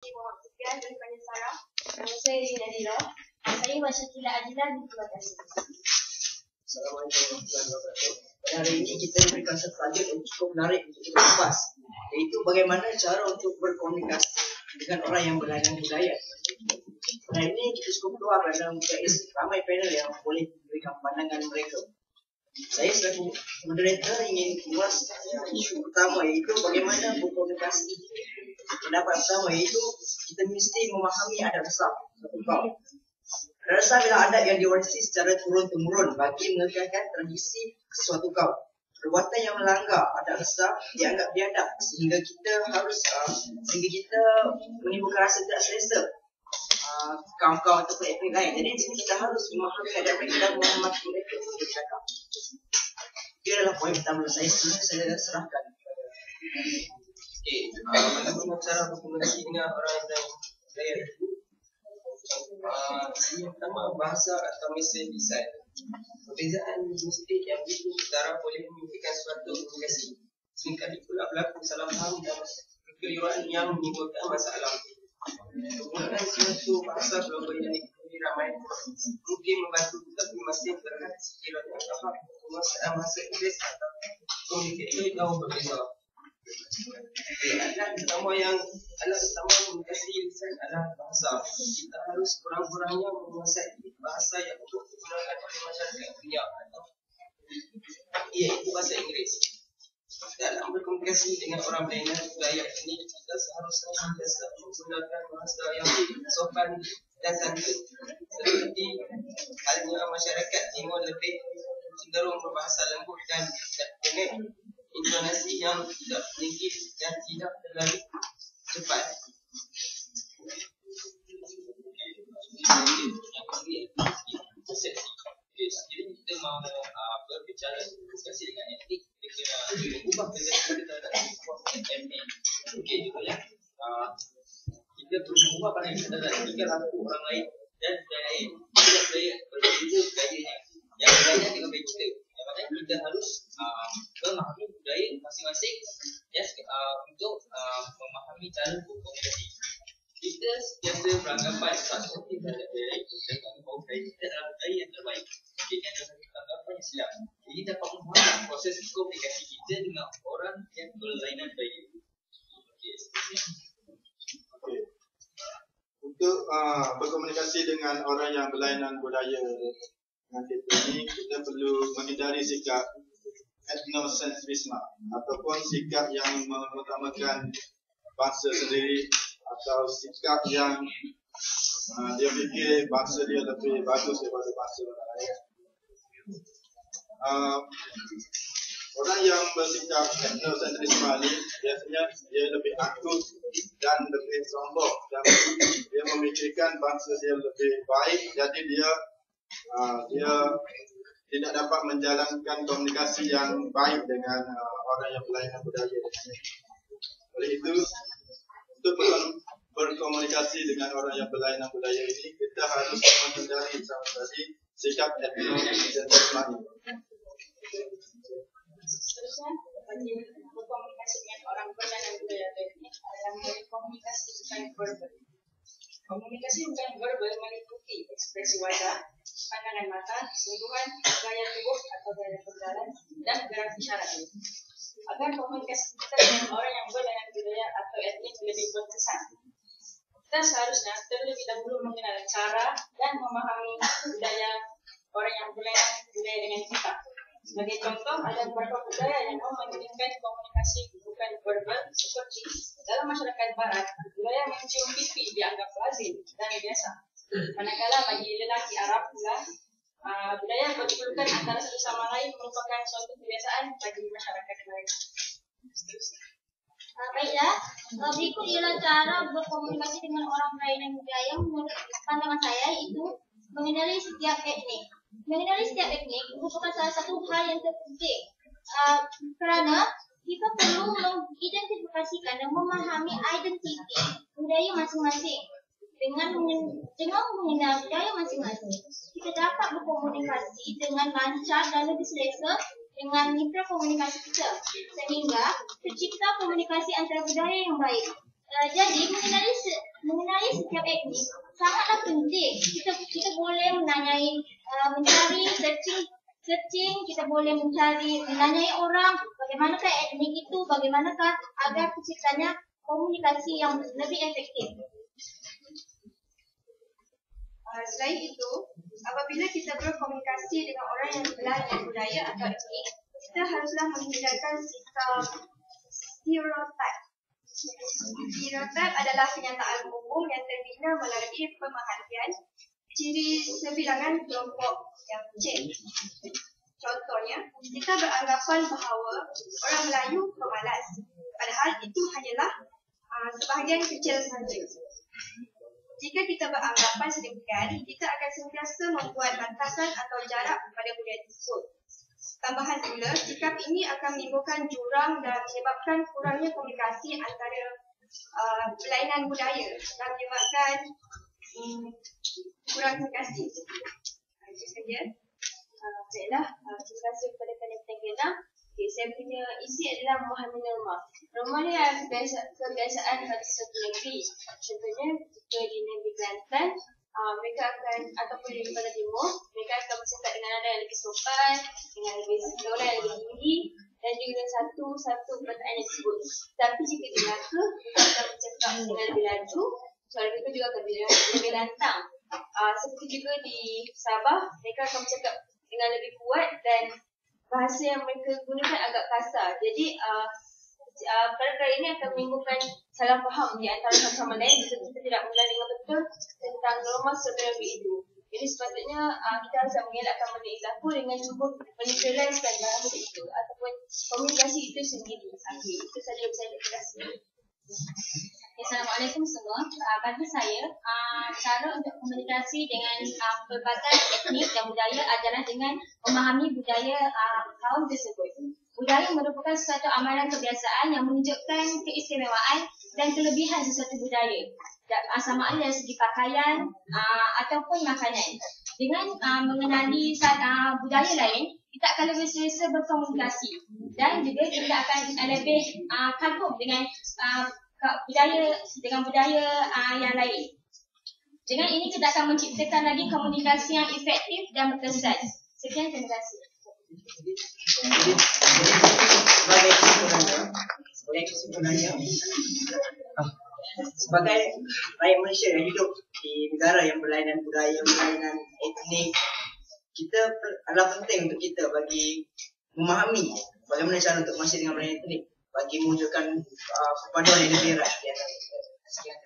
Muhammad Sufian daripada Sarah. Nama saya Rina Dira. Saya Wasyakilah Adilah di Terima kasih. Assalamualaikum warahmatullahi wabarakatuh. Pada hari ini kita memberikan satu tajuk yang cukup menarik untuk kita bahas, iaitu bagaimana cara untuk berkomunikasi dengan orang yang berlainan budaya. Pada hari ini kita cukup keluar dalam ramai panel yang boleh memberikan pandangan mereka. Saya selaku moderator ingin mengulas isu pertama, iaitu bagaimana berkomunikasi. Pendapat pertama iaitu kita mesti memahami adat resam satu kaum. Adat resam adalah adat yang diwarisi secara turun-temurun bagi mengekalkan tradisi suatu kaum. Perbuatan yang melanggar adat resam dianggap biadab sehingga kita menimbulkan rasa tidak selesa kaum-kaum ataupun etnik lain. Jadi di sini kita harus memahami adat mereka dan menghormati mereka untuk bercakap. Itu adalah poin pertama saya serahkan. Bagaimana cara berkomunikasi dengan orang yang budaya itu? Yang pertama, bahasa atau mesej desain. Perbezaan linguistik yang begitu ketara boleh menimbulkan suatu komunikasi. Seringkali pula berlaku salah faham dan kekeliruan yang menimbulkan masalah. Penggunaan suatu bahasa global yang dikenali ramai mungkin membantu, tetapi masih terlihat sekiranya tahap penguasaan bahasa Inggeris atau komunikator jauh berbeza. Alat utama komunikasi lisan adalah bahasa. Kita harus kurang-kurangnya menguasai bahasa yang untuk digunakan oleh masyarakat dunia atau iaitu bahasa Inggeris. Dalam berkomunikasi dengan orang berlainan budaya ini, kita seharusnya sentiasa menggunakan bahasa yang sopan dan santun. Seperti halnya masyarakat Timur lebih cenderung berbahasa lembut dan dengan intonasi yang tidak tinggi dan tidak terlalu cepat. Jadi kita mahu berbicara komunikasi dengan etnik, kita kena ubah perspektif kita dalam etnik. Okey juga ya. Kita perlu ubah pandangan kita dalam tiga laku orang lain dan budaya lain. Tidak boleh berbeza budayanya. Yang budaya dengan baik kita. Yang mana kita harus memahami budaya masing-masing untuk memahami cara berkomunikasi. Kita sentiasa beranggapan satu kita budaya dengan budaya kita adalah budaya yang terbaik. Ini adalah anggapan yang silap. Jadi dapat memahami proses komunikasi kita dengan orang yang berlainan budaya. Okey. Untuk berkomunikasi dengan orang yang berlainan budaya dengan kita ini, kita perlu menghindari sikap etnosentrisme ataupun sikap yang mengutamakan bangsa sendiri atau sikap yang dia fikir bangsa dia lebih bagus daripada bangsa orang lain. Orang yang bersikap etnosentrisme ini biasanya dia lebih akut dan lebih sombong dan dia memikirkan bangsa dia lebih baik, jadi dia tidak dapat menjalankan komunikasi yang baik dengan orang yang berlainan budaya. Oleh itu, untuk berkomunikasi dengan orang yang berlainan budaya ini, kita harus menghindari sama sekali sikap etnosentrisme ini. Seterusnya, berkomunikasi dengan orang berlainan budaya etnik adalah melalui komunikasi bukan verbal. Komunikasi bukan verbal meliputi ekspresi wajah, pandangan mata, sentuhan, gaya tubuh atau gaya berjalan, dan gerak isyarat. Agar komunikasi kita dengan orang yang berlainan budaya atau etnik lebih berkesan, kita seharusnya terlebih dahulu mengenal cara dan memahami budaya orang yang berlainan budaya dengan kita. Sebagai contoh, ada beberapa budaya yang menginginkan komunikasi bukan verbal, seperti dalam masyarakat barat, budaya mencium pipi dianggap lazim dan biasa. Manakala bagi lelaki Arab pula, budaya berpelukan antara satu sama lain merupakan suatu kebiasaan bagi masyarakat mereka. Baiklah, berikut ialah cara berkomunikasi dengan orang berlainan budaya menurut pandangan saya, iaitu mengenali setiap etnik. Mengenali setiap etnik merupakan salah satu hal yang terpenting kerana kita perlu mengidentifikasikan dan memahami identiti budaya masing-masing. Dengan mengenal budaya masing-masing, kita dapat berkomunikasi dengan lancar dan lebih selesa dengan mitra komunikasi kita, sehingga tercipta komunikasi antara budaya yang baik. Jadi mengenali setiap etnik sangatlah penting. Kita boleh mencari searching, kita boleh menanyai orang bagaimanakah etnik itu, bagaimanakah agar terciptanya komunikasi yang lebih efektif. Selain itu, apabila kita berkomunikasi dengan orang yang berlain budaya atau etnik, kita haruslah menghindarkan sikap stereotip. Stereotip adalah kenyataan umum yang terbina melalui pemerhatian ciri sebilangan kelompok yang kecil. Contohnya, kita beranggapan bahawa orang Melayu pemalas, padahal itu hanyalah sebahagian kecil sahaja. Jika kita beranggapan sedemikian, kita akan sentiasa membuat batasan atau jarak pada budaya tersebut. Tambahan pula, sikap ini akan menimbulkan jurang dan menyebabkan kurangnya komunikasi antara berlainan budaya dan menyebabkan kurang komunikasi. Itu saja. Baiklah, terima kasih kepada kalian Tenggena. Saya punya isi adalah memahami norma. Norma ni adalah kebiasaan pada satu negeri. Contohnya, jika di negeri Kelantan, mereka akan, ataupun di Kuala Timur, mereka akan bercakap dengan nada yang lebih sopan, dengan lebih sekolah yang lebih tinggi, dan juga dengan satu perkataan yang disebut. Tapi jika di Melaka, mereka akan bercakap dengan lebih laju, suara mereka juga akan lebih lantang. Seperti juga di Sabah, mereka akan bercakap dengan lebih kuat dan bahasa yang mereka gunakan agak kasar. Jadi perkara ini akan menimbulkan salah faham di antara satu sama lain jika kita tidak mengenali dengan betul tentang norma sebenarnya itu. Jadi sepatutnya kita harus mengelakkan benda itu dengan cuba menetraliskan bahasa itu ataupun komunikasi itu sendiri. Itu saja yang saya terima. Assalamualaikum semua. Bagi saya, cara untuk komunikasi dengan pelbagai etnik dan budaya adalah dengan memahami budaya kaum tersebut. Budaya merupakan suatu amalan kebiasaan yang menunjukkan keistimewaan dan kelebihan sesuatu budaya. Sama ada dari segi pakaian ataupun makanan. Dengan mengenali budaya lain, kita akan lebih selesa berkomunikasi dan juga kita akan lebih kagum dengan budaya yang lain. Dengan ini kita akan menciptakan lagi komunikasi yang efektif dan berkesan. Sekian, terima kasih. Sebagai rakyat Malaysia yang hidup di negara yang berlainan budaya, berlainan etnik, kita adalah penting untuk kita bagi memahami bagaimana cara untuk masih dengan berlainan etnik, bagi mewujudkan perpaduan yang lebih erat. Sekian.